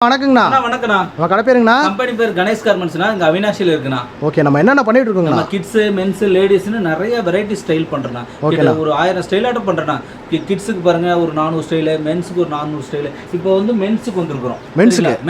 வணக்கங்கண்ணா. வணக்கண்ணா. நம்ம கடை பேருங்கண்ணா? கம்பெனி பேர் கணேஷ் கார்மெண்ட்ஸ்னா, இங்க அவினாஷில இருக்குண்ணா. ஓகே, நம்ம என்னென்ன பண்ணிட்டு இருக்கோங்கண்ணா? நம்ம கிட்ஸ், மென்ஸ், லேடிஸ்னு நிறைய வெரைட்டி ஸ்டைல் பண்றோம்ண்ணா. கிட்ட ஒரு 1000 ஸ்டைல் ஆட்டம் பண்றோம்ண்ணா. கிட்ஸுக்கு பாருங்க ஒரு 400 ஸ்டைல், மென்ஸ்க்கு ஒரு 400 ஸ்டைல். இப்போ வந்து மென்ஸ்க்கு வந்திருக்கோம்.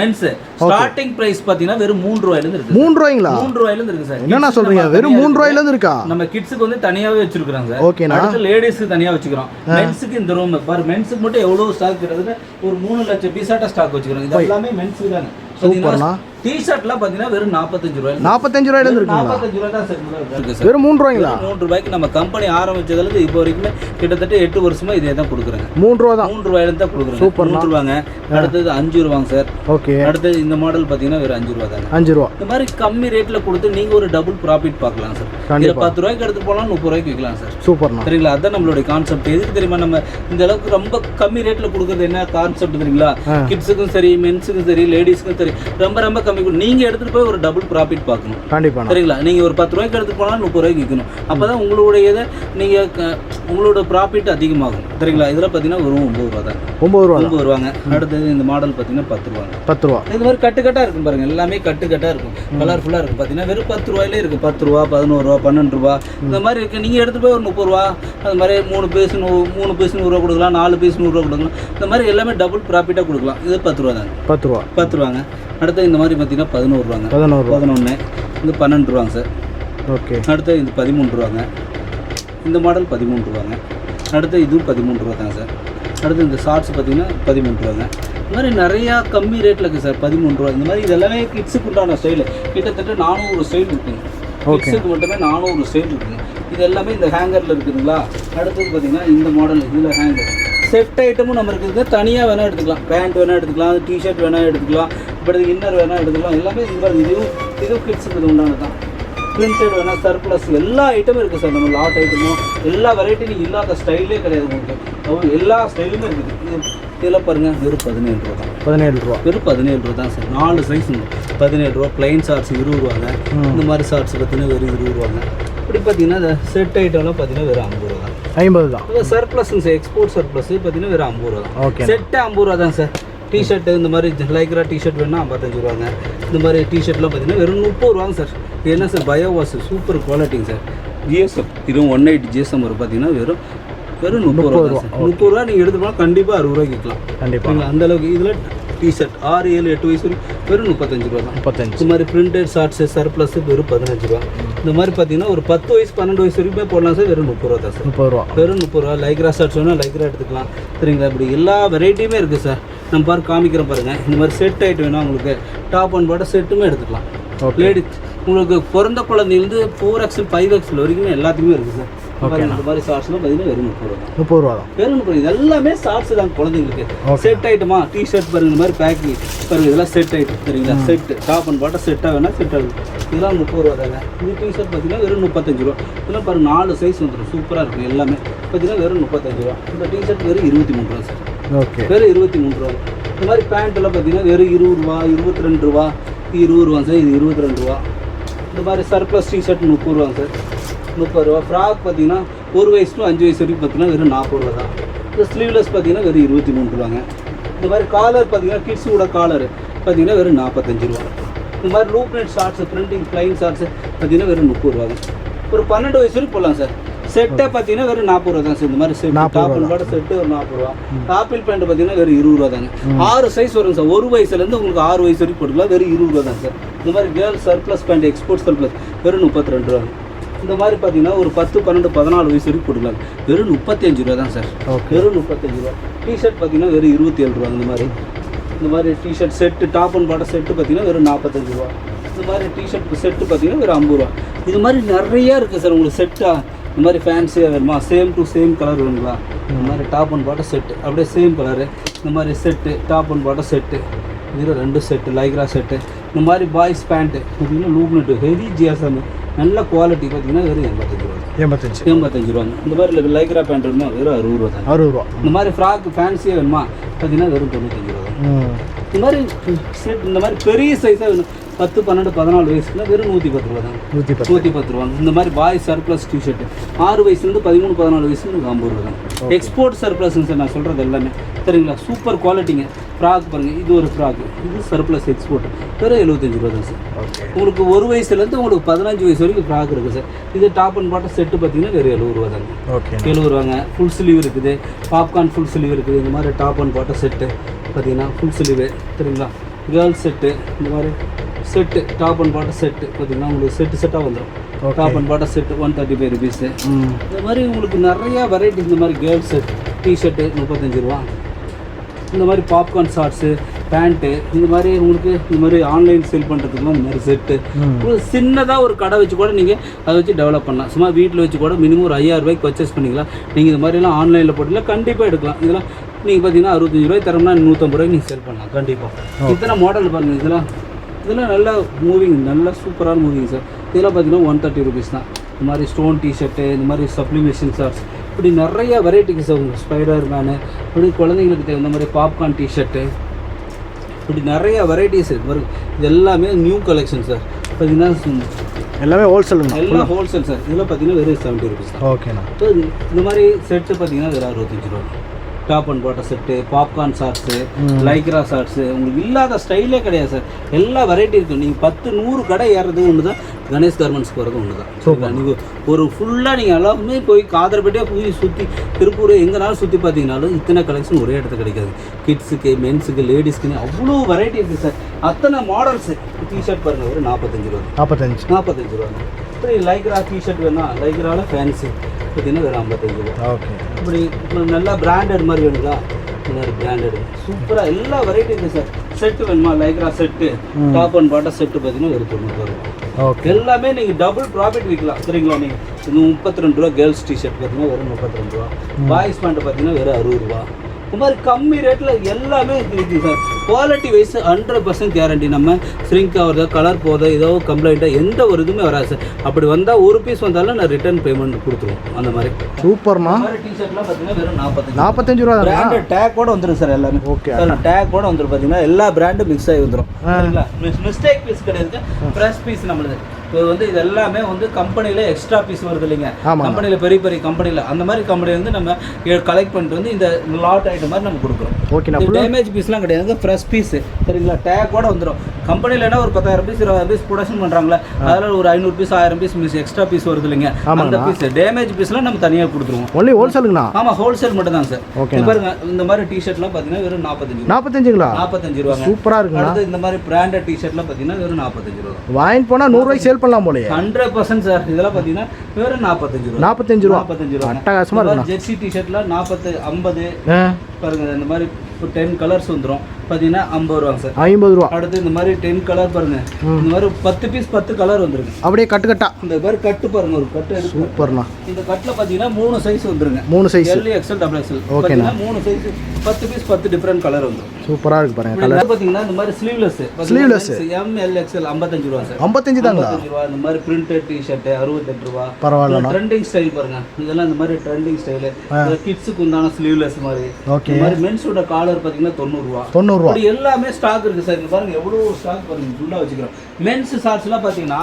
மென்ஸ் ஸ்டார்டிங் பிரைஸ் பாத்தீங்கன்னா வெறும் 3 ரூபாயில இருந்து இருக்கு. 3 ரூபாய்ங்களா? 3 ரூபாயில இருந்து இருக்கு சார். என்னண்ணா சொல்றீங்க? வெறும் 3 ரூபாயில இருந்து இருக்கா? நம்ம கிட்ஸுக்கு வந்து தனியாவே வச்சிருக்காங்க சார். ஓகேண்ணா. அடுத்து லேடிஸ்க்கு தனியா வச்சிருக்கோம். மென்ஸ்க்கு இந்த ரூம் பாரு. மென்ஸ்க்கு மட்டும் எவ்வளவு ஸ்டாக் இருக்குது? ஒரு 3 லட்சம் பீஸ் ஆட்ட ஸ்டாக் வச்சிருக்கோம். இது எல்லாமே மென்ஸ்க்கு தானே. சூப்பர்ண்ணா. டி-ஷர்ட்லாம் பாத்தீங்கன்னா வெறும் 45 ரூபாய். 45 ரூபாயில இருந்து இருக்குங்களா? 45 ரூபாய் தான் சார். வெறும் 3 ரூபாய்ங்களா? 3 ரூபாய்க்கு நம்ம கம்பெனி ஆரம்பிச்சதுல இருந்து இப்போ வரைக்கும் கிட்டத்தட்ட 8 வருஷமா இதே தான் கொடுக்குறாங்க. 3 ரூபாய் தான். 3 ரூபாயில தான் கொடுக்குறாங்க. சூப்பர். 3 ரூபாங்க. அடுத்தது 5 ரூபாங்க சார். ஓகே. அடுத்தது இந்த மாடல் பாத்தீங்கன்னா வெறும் 5 ரூபாய் தாங்க. 5 ரூபாய். இந்த மாதிரி கம்மி ரேட்ல கொடுத்து நீங்க ஒரு டபுள் ப்ராஃபிட் பார்க்கலாம் சார். இதுல 10 ரூபாய்க்கு எடுத்து போலாம் 30 ரூபாய்க்கு விற்கலாம் சார். சூப்பர்ண்ணா. சரிங்களா? அதான் நம்மளுடைய கான்செப்ட். எதுக்கு தெரியுமா நம்ம இந்த அளவுக்கு ரொம்ப கம்மி ரேட்ல கொடுக்குறது? என்ன கான்செப்ட் தெரியுங்களா? கிட்ஸுக்கும் சரி, மென்ஸுக்கும் சரி, லேடிஸ்க்கும் சரி, ரொம்ப ரொம்ப கம்மி. நீங்க எடுத்துட்டு போய் ஒரு டபுள் ப்ராஃபிட் பார்க்கணும். கண்டிப்பா. சரிங்களா? நீங்க ஒரு 10 ரூபாய்க்கு எடுத்து போனா 30 ரூபாய்க்கு விற்கணும். அப்பதான் உங்களுடைய நீங்க உங்களோட ப்ராஃபிட் அதிகமாகும். சரிங்களா? இதுல பாத்தீங்கன்னா ஒரு 9 ரூபாய் தான். 9 ரூபாங்க. அடுத்தது இந்த மாடல் பாத்தீங்கன்னா 10 ரூபாங்க. 10 ரூபாய். இந்த மாதிரி கட்டுக்கட்டா இருக்கும் பாருங்க. எல்லாமே கட்டுக்கட்டா இருக்கும். கலர்ஃபுல்லா இருக்கும். பாத்தீங்கன்னா வெறும் 10 ரூபாயிலே இருக்கு. 10 ரூபாய், 11 ரூபாய், 12 ரூபாய் இந்த மாதிரி இருக்கு. நீங்க எடுத்து போய் ஒரு 30 ரூபாய், அது மாதிரி 3 பீஸ் 100 ரூபாய் கொடுக்கலாம், 4 பீஸ் 100 ரூபாய் கொடுக்கலாம். இந்த மாதிரி எல்லாமே டபுள் ப்ராஃபிட்டா கொடுக்கலாம். இது 10 ரூபாய் தாங்க. 10 ரூபாங்க. அடுத்து இந்த மாதிரி பார்த்தீங்கன்னா 11 ரூபாங்க. 11 இந்த 12 ரூபாங்க சார். ஓகே. அடுத்து இது 13 ரூபாங்க. இந்த மாடல் 13 ரூபாங்க. அடுத்து இதுவும் 13 ரூபா தாங்க சார். அடுத்து இந்த ஷார்ட்ஸ் பார்த்தீங்கன்னா 13 ரூபாங்க. இந்த மாதிரி நிறையா கம்மி ரேட்டில் இருக்குது சார். 13 ரூபா. இந்த மாதிரி இது எல்லாமே கிட்ஸுக்கு உண்டான ஸ்டைலு. கிட்டத்தட்ட 400 ஸ்டைல் இருக்குங்க. கிட்ஸுக்கு மட்டுமே 400 ஸ்டைல் இருக்குங்க. இது எல்லாமே இந்த ஹேங்கரில் இருக்குதுங்களா? அடுத்தது பார்த்தீங்கன்னா இந்த மாடல் இதில் ஹேங்கர் செட் ஐட்டமும் நம்ம இருக்குது. தனியாக வேணால் எடுத்துக்கலாம். பேண்ட் வேணால் எடுத்துக்கலாம், டிஷர்ட் வேணால் எடுத்துக்கலாம், இப்படி இன்னர் வேணால் எடுத்துக்கலாம். எல்லாமே இந்த மாதிரி இதுவும் கிட்ஸுக்கு இது உண்டானது தான். பிரிண்டட் வேணால், சர்ப்ளஸ் எல்லா ஐட்டமும் இருக்குது சார். நம்ம லாட் ஐட்டமும் எல்லா வெரைட்டி நீங்கள் இல்லாத ஸ்டைலே கிடையாது உங்களுக்கு. எல்லா ஸ்டைலுமே இருக்குது. இதெல்லாம் பாருங்கள் வெறும் 17 ரூபா தான். 17 ரூபா. வெறும் 17 ரூபா தான் சார். 4 சைஸ் 17 ரூபா. பிளைன் ஷார்ட்ஸ் 20 ரூபாங்க. இந்த மாதிரி ஷார்ட்ஸ் பார்த்தீங்கன்னா வெறும் 20 ரூபாங்க. இப்படி பார்த்தீங்கன்னா இந்த செட் ஐட்டம்லாம் பார்த்தீங்கன்னா வெறும் 50 ரூபா தான். 50 தான். சர்ப்ளஸ்ங்க சார். எக்ஸ்போர்ட் சர்ப்ளஸ் பார்த்தீங்கன்னா வெறும் 50 ரூபா தான். ஓகே. செட்டு 50 ரூபா தான் சார். டிஷர்ட்டு இந்த மாதிரி லைக்ரா டிஷர்ட் வேணுன்னா 55 ரூபாங்க. இந்த மாதிரி டிஷர்ட்லாம் பார்த்தீங்கன்னா வெறும் 30 ரூபாங்க சார். இது என்ன சார்? பயோவாஸ் super குவாலிட்டிங்க sir. ஜிஎஸ்எம் இதுவும் 180 ஜிஎஸ்எம் வரும் பார்த்தீங்கன்னா வெறும் 30 ரூபா. 30 ரூபா நீங்கள் எடுத்து போனால் கண்டிப்பாக 60 ரூபாய்க்கு விற்கலாம். கண்டிப்பாக. அந்த அளவுக்கு இதில் டிஷர்ட் 6, 7, 8 வயசு வெறும் 35 ரூபா தான். 35. இந்த மாதிரி பிரிண்டட் ஷார்ட்ஸு சர்ப்ளஸ் வெறும் 15 ரூபா. இந்த மாதிரி பார்த்தீங்கன்னா ஒரு 10 வயசு 12 வயசு வரைக்குமே போடலாம் சார். வெறும் 30 ரூபா தான் சார். 30 ரூபா. வெறும் 30 ரூபா. லைக்ரா ஷார்ட்ஸ் வேணால் லைக்ரா எடுத்துக்கலாம். சரிங்களா? இப்படி எல்லா வெரைட்டியுமே இருக்குது சார். நம்ம காமிக்கிறோம் பாருங்கள். இந்த மாதிரி செட் ஐட்டம் வேணும் உங்களுக்கு. டாப் அண்ட் பாட்டம் செட்டுமே எடுத்துக்கலாம். லேடிஸ் உங்களுக்கு பிறந்த குழந்தைலேருந்து 4XL 5XL வரைக்குமே எல்லாத்துக்குமே இருக்குது சார். இந்த மாதிரி ஷார்ட்ஸ்லாம் பார்த்தீங்கன்னா வெறும் 30 ரூபா தான். 30 ரூபா தான். வெறும் 30. இது எல்லாமே ஷார்ட்ஸ் தான் குழந்தைங்களுக்கு. செட் ஐட்டமா டிஷர்ட் பாருங்க. இந்த மாதிரி பேக்கிங் பாருங்க. இதெல்லாம் செட் ஐட்டம். சரிங்களா? செட்டு டாப் அண்ட் பாட்டம் செட்டாக வேணால் செட் ஆகும். இதெல்லாம் 30 ரூபா தாங்க. இந்த டிஷர்ட் பார்த்தீங்கன்னா வெறும் 35 ரூபா. இதெல்லாம் பாருங்க 4 சைஸ் வந்துடும். சூப்பராக இருக்கும். எல்லாமே பார்த்தீங்கன்னா வெறும் 35 ரூபா. இந்த டிஷர்ட் வெறும் 23 ரூபா சார். ஓகே. வெறும் 23 ரூபா. இந்த மாதிரி பேண்ட்டெல்லாம் பார்த்தீங்கன்னா வெறும் 20 ரூபா, 22 ரூபா, 20 ரூபா சார். இது 22 ரூபா. இந்த மாதிரி சர்ப்ளஸ் டிஷர்ட் 30 ரூபாங்க சார். 30 ரூபா. ஃப்ராக் பார்த்தீங்கன்னா 1 வயசு to 5 வயசு வரைக்கும் பார்த்தீங்கன்னா வெறும் 40 ரூபா தான். இந்த ஸ்லீவ்லெஸ் பார்த்தீங்கன்னா வெறும் 23 ரூபாங்க. இந்த மாதிரி காலர் பார்த்தீங்கன்னா கிட்ஸோட காலர் பார்த்தீங்கன்னா வெறும் 45 ரூபா. இந்த மாதிரி loop net shorts printing flying shorts பார்த்தீங்கன்னா வெறும் 30 ரூபாங்க. ஒரு 12 வயசு வரைக்கும் போடலாம் சார். செட்டை பார்த்தீங்கன்னா வெறும் 40 ரூபா தான் சார். இந்த மாதிரி set top and bottom set ஒரு 40 ரூபா. ஆப்பிள் பேண்ட் பார்த்தீங்கன்னா வெறும் 20 ரூபா தாங்க. 6 சைஸ் வரும் சார். 1 வயசுலேருந்து உங்களுக்கு 6 வயசு வரைக்கும் போட்டுக்கலாம். வெறும் 20 ரூபா தான் சார். இந்த மாதிரி girl surplus pant export surplus வெறும் 32 ரூபா. இந்த மாதிரி பார்த்தீங்கன்னா ஒரு 10, 12, 14 வயசு வரைக்கும் போட்டுக்கலாம். வெறும் 35 ரூபா தான் சார். வெறும் 35 ரூபா. டிஷர்ட் பார்த்தீங்கன்னா வெறும் 27 ரூபா. இந்த மாதிரி T-shirt set top and bottom set பார்த்தீங்கன்னா வெறும் 45 ரூபா. இந்த மாதிரி டிஷர்ட் செட்டு பார்த்தீங்கன்னா வெறும் 50 ரூபா. இது மாதிரி நிறையா இருக்குது சார். உங்களுக்கு செட்டாக இந்த மாதிரி ஃபேன்சியாக வேணுமா? சேம் டு சேம் கலர் வேணுங்களா? இந்த மாதிரி டாப் அண்ட் பாட்டம் செட்டு அப்படியே சேம் கலரு. இந்த மாதிரி set top and bottom set இதில் 2 செட்டு லைக்ரா செட்டு. இந்த மாதிரி பாய்ஸ் பேண்ட்டு பார்த்தீங்கன்னா லூப்னெட்டு ஹெவி ஜிஎஸ்எம் நல்ல குவாலிட்டி பார்த்தீங்கன்னா வெறும் 85 ரூபா. 85 ரூபாங்க. இந்த மாதிரி லைக்ரா பேண்ட் வேணுமா? வெறும் 60 ரூபா தான். 60 ரூபா. இந்த மாதிரி ஃப்ராக் ஃபேன்சியாக வேணுமா? பார்த்தீங்கன்னா வெறும் 95 ரூபா தான். இந்த மாதிரி செட் இந்த மாதிரி பெரிய சைஸாக வேணும். 10, 12, 14 வயசுல வெறும் 110 ரூபா தான். 110 ரூபா. இந்த மாதிரி பாய் சர்ப்ளஸ் டிஷர்ட் 6 வயசுலேருந்து 13, 14 வயசுல 50 ரூபா தான். எக்ஸ்போர்ட் சர்ப்ளஸ்ன்னு சார் நான் சொல்கிறது எல்லாமே சரிங்களா. சூப்பர் குவாலிட்டிங்க. ஃப்ராக் பாருங்கள், இது ஒரு ஃப்ராக், இது சர்ப்ளஸ் எக்ஸ்போர்ட் வெறும் 75 ரூபா தான் சார். உங்களுக்கு 1 வயசுலேருந்து உங்களுக்கு 15 வயசு வரைக்கும் ஃப்ராக் இருக்குது சார். இது டாப் அண்ட் பாட்டம் செட்டு பார்த்தீங்கன்னா வெறும் 70 ரூபா தாங்க. 70 ரூபாங்க. ஃபுல் ஸ்லீவ் இருக்குது, பாப்கார்ன் ஃபுல் ஸ்லீவ் இருக்குது. இந்த மாதிரி டாப் அண்ட் பாட்டம் செட்டு பார்த்தீங்கன்னா ஃபுல் ஸ்லீவு சரிங்களா. கேர்ள்ஸ் செட்டு இந்த மாதிரி set top and bottom set பார்த்தீங்கன்னா உங்களுக்கு செட்டாக வந்துடும். Top and bottom set 135 rupees. இந்த மாதிரி உங்களுக்கு நிறையா வெரைட்டி. இந்த மாதிரி கேர்ள்ஸ் செட் டிஷர்ட்டு 35 ரூபா. இந்த மாதிரி பாப்கார்ன் ஷார்ட்ஸு பேண்ட்டு இந்த மாதிரி உங்களுக்கு இந்த மாதிரி ஆன்லைன் சேல் பண்ணுறதுக்குலாம் இந்த மாதிரி செட்டு உங்களுக்கு சின்னதாக ஒரு கடை வச்சு கூட நீங்கள் அதை வச்சு டெவலப் பண்ணலாம். சும்மா வீட்டில் வச்சு கூட மினிமம் ஒரு 5000 ரூபாய்க்கு பர்ச்சேஸ் பண்ணிக்கலாம். நீங்கள் இந்த மாதிரிலாம் ஆன்லைனில் போட்டிங்கன்னா கண்டிப்பாக எடுக்கலாம். இதெல்லாம் நீங்கள் பார்த்தீங்கன்னா 65 ரூபாய் தரோம்னா 150 ரூபாய்க்கு நீங்கள் சேல் பண்ணலாம் கண்டிப்பாக. இத்தனை மாடல் பாருங்கள். இதெல்லாம் நல்லா மூவிங், நல்லா சூப்பரான மூவிங் சார். இதெல்லாம் பார்த்தீங்கன்னா 130 ருபீஸ் தான். இந்த மாதிரி ஸ்டோன் டிஷர்ட்டு, இந்த மாதிரி சப்ளிமேஷன் ஷார்ட்ஸ், இப்படி நிறைய வெரைட்டிக்கு சார். ஸ்பைடர் மேனு, இப்படி குழந்தைங்களுக்கு தேவை இந்த மாதிரி பாப்கார்ன் டிஷர்ட்டு, இப்படி நிறைய வெரைட்டிஸ் இருக்குது. இது எல்லாமே நியூ கலெக்ஷன் சார். பார்த்தீங்கன்னா எல்லாமே ஹோல்சேல், எல்லாம் ஹோல்சேல் சார். இதெல்லாம் பார்த்தீங்கன்னா வெறும் 70 ருபீஸ் தான். ஓகேண்ணா. ஸோ இந்த மாதிரி செட்டு பார்த்தீங்கன்னா வெறும் 65 ரூபா. Top and bottom set, popcorn shorts, lycra shorts, உங்களுக்கு இல்லாத ஸ்டைலே கிடையாது சார். எல்லா வெரைட்டி இருக்குது. நீங்கள் 10, 100 கடை ஏறுறது ஒன்று தான், கணேஷ் கார்மெண்ட்ஸ் போகிறது ஒன்று தான். சரிங்களா. நீங்கள் ஒரு ஃபுல்லாக நீங்கள் எல்லாருமே போய் காதர்பேட்டையாக போய் சுற்றி திருப்பூர் எங்கேனாலும் சுற்றி பார்த்தீங்கன்னாலும் இத்தனை கலெக்ஷன் ஒரே இடத்துல கிடைக்காது. கிட்ஸுக்கு, மென்ஸுக்கு, லேடிஸ்க்குன்னு அவ்வளோ வெரைட்டி இருக்குது சார். அத்தனை மாடல்ஸு. டிஷர்ட் பாருங்கள் வெறும் 45 ரூபா. 45 ரூபா. இப்படி லைக்ரா டிஷர்ட் வேணால் லைக்ராவில் ஃபேன்ஸு பார்த்தீங்கன்னா வெறும் 55 ரூபா. ஓகே. இப்படி நல்லா பிராண்டட் மாதிரி வேணுங்களா, இந்த மாதிரி பிராண்டடு சூப்பராக எல்லா வெரைட்டி இருக்குது சார். செட்டு வேணுமா, Lycra set top and bottom set பார்த்தீங்கன்னா வெறும் 90 ரூபா. ஓகே. எல்லாமே நீங்கள் டபுள் ப்ராஃபிட் விற்கலாம் சரிங்களா. நீங்கள் 32 ரூபா கேர்ள்ஸ் டிஷர்ட் பார்த்தீங்கன்னா வெறும் 32 ரூபா. பாய்ஸ் பேண்ட் பார்த்தீங்கன்னா வெறும் 60 ரூபா. இந்த மாதிரி கம்மி ரேட்டில் எல்லாமே இருக்குது சார். Quality wise 100% guarantee. நம்ம ஸ்ரிங்க் ஆகுறதோ, கலர் போதோ, ஏதோ கம்ப்ளைண்ட்டாக எந்த ஒரு இதுவுமே வராது சார். அப்படி வந்தால் ஒரு பீஸ் வந்தாலும் நான் ரிட்டர்ன் பேமெண்ட் கொடுத்துருவோம். அந்த மாதிரி சூப்பர்மா. டிஷர்ட்லாம் பார்த்தீங்கன்னா வெறும் 45 ரூபா. பிராண்டட் டேக்கோட வந்துடும் சார் எல்லாமே. ஓகே. டேக்கோட வந்துடும் பார்த்தீங்கன்னா எல்லா பிராண்டும் மிக்ஸ் ஆகி வந்துடும் சரிங்களா. மிஸ்டேக் பீஸ் கிடையாது, ஃப்ரெஷ் பீஸ் நம்மளுது. இப்போ வந்து இது எல்லாமே வந்து கம்பெனியில் எக்ஸ்ட்ரா பீஸ் வருது இல்லைங்க. கம்பெனியில் பெரிய பெரிய கம்பெனியில் அந்த மாதிரி கம்பெனி வந்து நம்ம கலெக்ட் பண்ணிட்டு வந்து இந்த லாட் ஐட்டம் மாதிரி நம்ம கொடுக்குறோம். ஓகே. டேமேஜ் பீஸ்லாம் கிடையாது, ஃப்ரெஷ் பீஸ் சரிங்களா. டேக்கோட வந்துடும். கம்பெனியில் என்ன ஒரு 10,000 பீஸ் 20,000 பீஸ் ப்ரொடக்ஷன் பண்ணுறாங்களே, அதில் ஒரு 500 பீஸ் 1000 பீஸ் எக்ஸ்ட்ரா பீஸ் வருது இல்லைங்க. அந்த பீஸ் டேமேஜ் பீஸ்லாம் நம்ம தனியாக கொடுத்துருவோம். ஒன்லி ஹோல்சேலுங்கண்ணா? ஆமாம், ஹோல்சேல் மட்டும் தான் சார். ஓகே. பாருங்க இந்த மாதிரி டிஷர்ட்லாம் பார்த்தீங்கன்னா வெறும் 45 ரூபா. 45 ரூபா. சூப்பராக இருக்குங்க. இந்த மாதிரி பிராண்டட் டிஷர்ட்லாம் பார்த்தீங்கன்னா வெறும் 45 ரூபா. வாங்கிட்டு போனால் 100 ரூபாய்க்கு சேல் பண்ணலாம் போலயே. 100% சார். இதெல்லாம் பார்த்தீங்கன்னா வெறும் 45 ரூபா. 45 ரூபா. அட்டகாசமாக இருக்கு. ஜெர்சி டிஷர்ட்லாம் 40, 50 பாருங்க. இந்த மாதிரி 10 கலர்ஸ் வந்துடும் பார்த்தீங்கன்னா 50 ரூபாங்க சார். 50 ரூபா. அடுத்து இந்த மாதிரி 10 கலர் பாருங்க. இந்த மாதிரி 10 பீஸ் 10 கலர் வந்துருக்கு. அப்படியே கட்டு கட்டா இந்த மாதிரி கட்டு பாருங்க. ஒரு கட்டு சூப்பர்ண்ணா. இந்த கட்டில் பார்த்தீங்கன்னா 3 சைஸ் வந்துருங்க. 3 size L, XL, double XL. ஓகேண்ணா. 3 சைஸ் 10 பீஸ் 10 டிஃபரெண்ட் கலர் வந்துடும். சூப்பராக இருக்கு பாருங்க. கலர் பார்த்தீங்கன்னா இந்த மாதிரி ஸ்லீவ்லெஸ் எம், எல், எக்ஸ்எல் 55 ரூபா சார். 55 தாங்க. 55 ரூபா. இந்த மாதிரி பிரிண்டட் டிஷர்ட் 68 ரூபா. பரவாயில்ல. ட்ரெண்டிங் ஸ்டைல் பாருங்க. இதெல்லாம் இந்த மாதிரி ட்ரெண்டிங் ஸ்டைல். கிட்ஸுக்கு உண்டான ஸ்லீவ்லெஸ் மாதிரி. ஓகே. இந்த மாதிரி மென்ஸோட காலர் பார்த்தீங்கன்னா 90 ரூபா. 90 ரூபா. எல்லாமே ஸ்டாக் இருக்கு சார். இங்க பாருங்க எவ்வளவு ஸ்டாக் பாருங்க. ஃபுல்லா வச்சுக்கிறோம். மென்ஸ் ஷார்ட்ஸ்லாம் பாத்தீங்கன்னா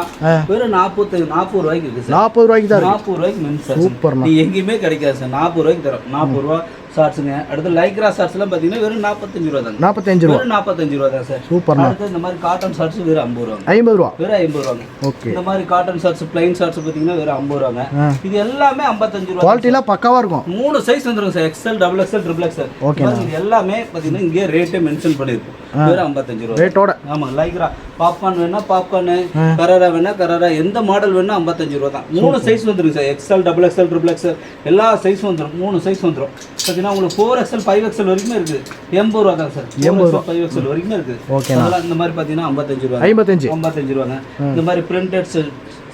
வெறும் 40 ரூபாய்க்கு இருக்கு சார். 40 ரூபாய்க்கு தான். 40 ரூபாய்க்கு மென்ஸ் ஷார்ட்ஸ். சூப்பர். நீ எங்கேயுமே கிடைக்காது சார். 40 ரூபாய்க்கு தரோம். 40 ரூபா ஷார்ட்ஸுங்க. அடுத்து லைக்ரா ஷார்ட்ஸ்லாம் பார்த்தீங்கன்னா வெறும் 45 ரூபா தான். 45 ரூபா. வெறும் 45 ரூபா தான் சார். சூப்பர். அடுத்து இந்த மாதிரி காட்டன் ஷார்ட்ஸ் வெறும் 50 ரூபா. 50 ரூபா. வெறும் 50 ரூபாங்க. ஓகே. இந்த மாதிரி காட்டன் ஷார்ட்ஸ், பிளைன் ஷார்ட்ஸ் பார்த்தீங்கன்னா வெறும் 50 ரூபாங்க. இது எல்லாமே 55 ரூபா. குவாலிட்டிலாம் பக்காவா இருக்கும். 3 சைஸ் வந்துரும் sir. XL, double XL, triple XL. Okay. இது எல்லாமே பார்த்தீங்கன்னா இங்கே ரேட்டே மென்ஷன் பண்ணிருக்கு. வெறும் 55 ரூபா ரேட்டோட. ஆமா. லைக்ரா பாப்கார்ன் வேணா பாப்கார்ன், கராரா வேணா கராரா, எந்த மாடல் வேணா 55 ரூபா தான். 3 சைஸ் வந்துருக்கு sir. XL, double XL, triple XL எல்லா சைஸும் வந்துடும். 3 சைஸ் வந்துடும் பார்த்தீங்கன்னா உங்களுக்கு 4XL 5XL வரைக்கும் இருக்குது. 80 ரூபா தான் சார். 5XL வரைக்கும் இருக்குது. ஓகே. அதெல்லாம் இந்த மாதிரி பார்த்தீங்கன்னா 55 ரூபா. 55 ரூபாங்க. இந்த மாதிரி பிரிண்டட்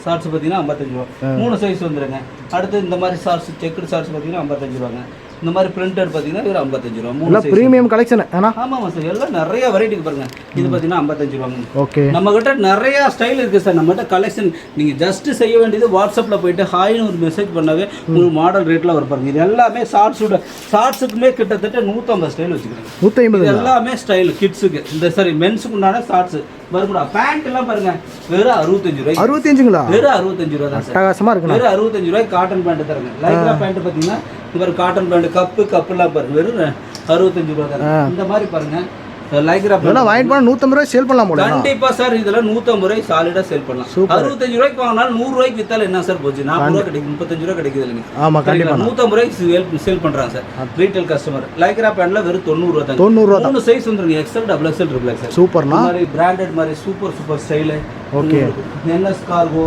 ஷார்ட்ஸ் பார்த்தீங்கன்னா 55 ரூபா. 3 சைஸ் வந்துருங்க. அடுத்து இந்த மாதிரி ஷார்ட்ஸ், செக்குடு ஷார்ட்ஸ் பார்த்தீங்கன்னா 55 ரூபாங்க. இந்த மாதிரி பிரிண்டட் பார்த்தீங்கன்னா வெறும் 55 ரூபா. 3 எல்லாம் பிரீமியம் கலெக்ஷன் ஆனா ஆமாம் சார், எல்லாம் நிறைய வெரைட்டி பாருங்க. இது பார்த்தீங்கன்னா 55 ரூபாங்க. ஓகே, நம்ம கிட்ட நிறைய ஸ்டைல் இருக்குது சார். நம்ம கிட்ட கலெக்ஷன் நீங்கள் ஜஸ்ட் செய்ய வேண்டியது வாட்ஸ்அப்பில் போயிட்டு ஹாய்னு ஒரு மெசேஜ் பண்ணாவே உங்களுக்கு மாடல் ரேட்டில் வர பாருங்க. இது எல்லாமே ஷார்ட்ஸுக்குமே கிட்டத்தட்ட 150 ஸ்டைல் வச்சுக்கிறேன். 150 எல்லாமே ஸ்டைல் கிட்ஸுக்கு, இந்த சரி மென்ஸுக்கு உண்டான ஷார்ட்ஸு வரும்டா. பேண்ட் எல்லாம் பாருங்க வெறும் 65 ரூபாய். 65ங்களா? வெறும் 65 ரூபா தான் சார். அட்டகாசமா இருக்கு. வெறும் 65 ரூபாய் காட்டன் பேண்ட் தரங்க. லைக்ரா பேண்ட் பார்த்தீங்கன்னா இந்த மாதிரி காட்டன் பேண்ட் கப்புலாம் பாருங்க வெறும் 65 ரூபா தான். இந்த மாதிரி பாருங்க லைக்ரா பேண்ட் வாங்கிட்டு போனா 150 ரூபாய் சேல் பண்ணலாம் போல. கண்டிப்பா சார், இதெல்லாம் 150 ரூபாய் சாலிடா சேல் பண்ணலாம். 65 ரூபாய்க்கு வாங்கினாலும் 100 ரூபாய்க்கு வித்தாலும் என்ன சார் போச்சு? 40 ரூபாய் கிடைக்கும், 35 ரூபாய் கிடைக்குது இல்லைங்க. ஆமா கண்டிப்பா 150 ரூபாய்க்கு சேல் பண்றாங்க சார் ரீட்டைல் கஸ்டமர். லைக்ரா பேண்ட்ல வெறும் 90 ரூபாய் தான். 90 ரூபாய் தான். 3 சைஸ் வந்துருங்க, XL, double XL, triple XL. சூப்பர்னா. இந்த மாதிரி பிராண்டட் மாதிரி super style. Okay, NS cargo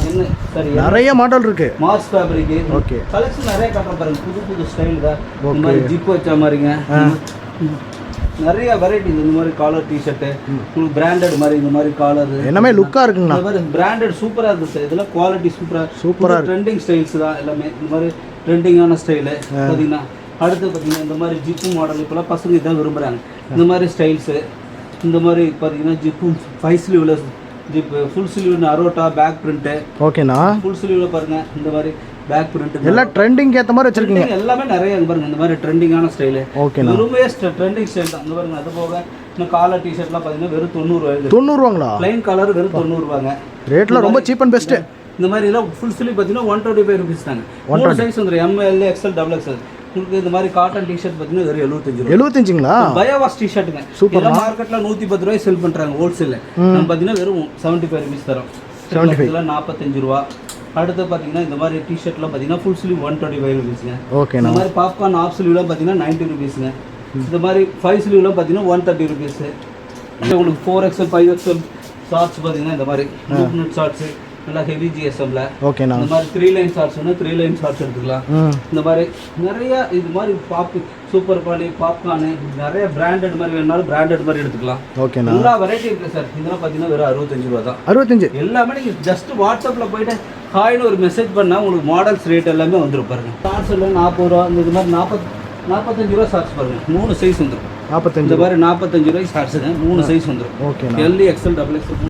என்ன சரி நிறைய மாடல் இருக்கு. Mars fabric. ஓகே, கலெக்ஷன் நிறைய காட்டுற பாருங்க, புது ஸ்டைல் தான். இந்த மாதிரி ஜிப் வச்ச மாதிரிங்க, நிறைய வெரைட்டி. இந்த மாதிரி காலர் டிஷர்ட் உங்களுக்கு பிராண்டட் மாதிரி, இந்த மாதிரி காலர் எல்லாமே லுக்கா இருக்குங்க. இந்த மாதிரி பிராண்டட் சூப்பரா இருக்கு சார். இதெல்லாம் குவாலிட்டி சூப்பரா ட்ரெண்டிங் ஸ்டைல்ஸ் தான் எல்லாமே. இந்த மாதிரி ட்ரெண்டிங்கான ஸ்டைலு பார்த்தீங்கன்னா. அடுத்து பார்த்தீங்கன்னா இந்த மாதிரி ஜிப்பு மாடல் இப்போலாம் பசங்க இதான் விரும்புகிறாங்க. இந்த மாதிரி ஸ்டைல்ஸு, இந்த மாதிரி பார்த்தீங்கன்னா ஜிப்பு 5 ஸ்லீவ்ல ஜிப்பு, ஃபுல் ஸ்லீவ் அரோட்டா பேக் பிரிண்ட்டு. ஓகேண்ணா. ஃபுல் ஸ்லீவ்ல பாருங்க இந்த மாதிரி பேக் பிரிண்ட் எல்லாம் ட்ரெண்டிங் ஏத்த மாதிரி வச்சிருக்கீங்க. எல்லாமே நிறைய பாருங்க இந்த மாதிரி ட்ரெண்டிங்கான ஸ்டைல். ஓகேண்ணா. ரொம்பவே ட்ரெண்டிங் ஸ்டைல் தான். இந்த பாருங்க. அது போக இந்த காலர் டிஷர்ட்லாம் பார்த்தீங்கன்னா வெறும் 90 ரூபாய். 90 ரூபாங்களா? ப்ளைன் கலர் வெறும் 90 ரூபாங்க. ரேட்ல ரொம்ப சீப் அண்ட் பெஸ்ட். இந்த மாதிரி எல்லாம் ஃபுல் ஸ்லீவ் பார்த்தீங்கன்னா 125 ரூபீஸ் தாங்க. 3 சைஸ் வந்துடும், எம்எல், எக்ஸ்எல், டபுள் எக்ஸ்எல். உங்களுக்கு இந்த மாதிரி காட்டன் டிஷர்ட் பார்த்தீங்கன்னா வெறும் 75 ரூபாய். 75ங்களா? பயோவாஷ் டிஷர்ட்டுங்க. சூப்பர். மார்க்கெட்ல 110 ரூபாய் செல் பண்றாங்க ஹோல்சேல்ல. நம்ம பார்த்தீங்கன்னா வெறும் 75 ரூபீஸ் தரோம். 75 45 ரூபா. அடுத்து பார்த்தீங்கன்னா இந்த மாதிரி டிஷர்ட்லாம் பார்த்தீங்கன்னா ஃபுல் ஸ்லீவ் 125 ரூபீஸ்ங்க. ஓகே. இந்த மாதிரி பாப்கார்ன் ஆஃப் ஸ்லீவ்லாம் பார்த்தீங்கன்னா 90 ரூபீஸ்ங்க. இந்த மாதிரி 5 ஸ்லீவ்லாம் பார்த்தீங்கன்னா 130 ரூபீஸ். உங்களுக்கு 4XL 5XL ஷார்ட்ஸ் பார்த்தீங்கன்னா இந்த மாதிரி நூட் ஷார்ட்ஸ் நல்லா ஹெவி ஜிஎஸ்எம்ல. ஓகேண்ணா. இந்த மாதிரி 3 லைன் ஷார்ட்ஸ் வேணும், 3 லைன் ஷார்ட்ஸ் எடுத்துக்கலாம். இந்த மாதிரி நிறைய இது மாதிரி சூப்பர் பாலி பாப்கார்னு நிறைய பிராண்டட் மாதிரி வேணாலும் பிராண்டட் மாதிரி எடுத்துக்கலாம். ஓகேண்ணா. எல்லா வெரைட்டி இருக்குது சார். இதெல்லாம் பார்த்தீங்கன்னா வெறும் 65 ரூபா தான். 65 எல்லாமே நீங்கள் ஜஸ்ட் வாட்ஸ்அப்பில் போயிட்டு ஹாய்னு ஒரு மெசேஜ் பண்ணால் உங்களுக்கு மாடல்ஸ் ரேட் எல்லாமே வந்துடும் பாருங்க. ஷார்ட்ஸ் எல்லாம் 40 ரூபா. இது மாதிரி 45 ரூபா ஷார்ட்ஸ் பாருங்க. 3 சைஸ் வந்துடும். 45. இந்த மாதிரி 45 ரூபாய்க்கு ஷார்ட்ஸுங்க 3 சைஸ் வந்துடும். Okay. L, XL, double XL.